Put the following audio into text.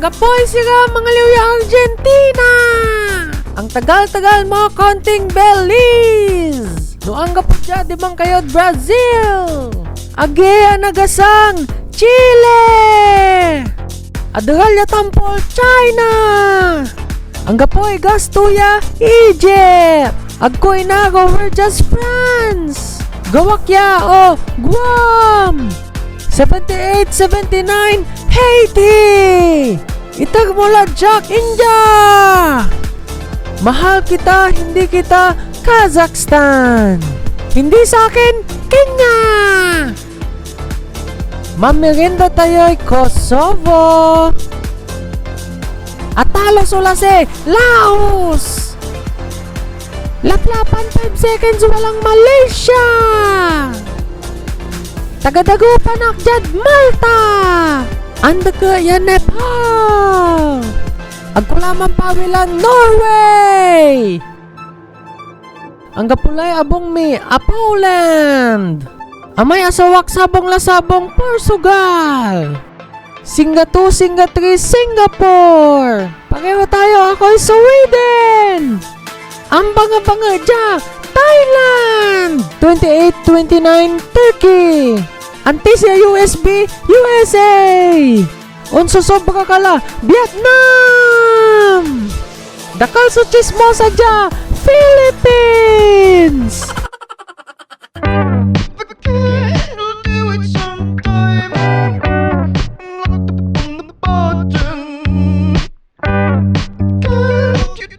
Ang gapoy sila mga liwya Argentina. Ang tagal-tagal mo konting Belize. No ang gapudya di bang kayo Brazil. Agea nagasang Chile. Adralya tampol China. Ang gapoy gastuya Egypt. Agkoy na Overjust France. Gawakya o Guam. 78-79 Haiti. Itag mula Jack India. Mahal kita, hindi kita Kazakhstan. Hindi sa akin Kenya. Mamerienda tayo'y Kosovo. Atalos ulase Laos. Laplapan 5 seconds walang Malaysia. Tagadagupan akjad Malta. Anda ke ya Nepal. Agkulaman pawilan Norway. Ang gapulay abong mi Poland. Amay asawak sabong lasabong Portugal. Singa 2, Singa 3, Singapore. Pareho tayo, ako'y Sweden. Ang banga-banga dya, Thailand. 28-29 Turkey. Antisya USB, USA. Unso sobra kala, Vietnam. Dakal so chismosa dya, Philippines.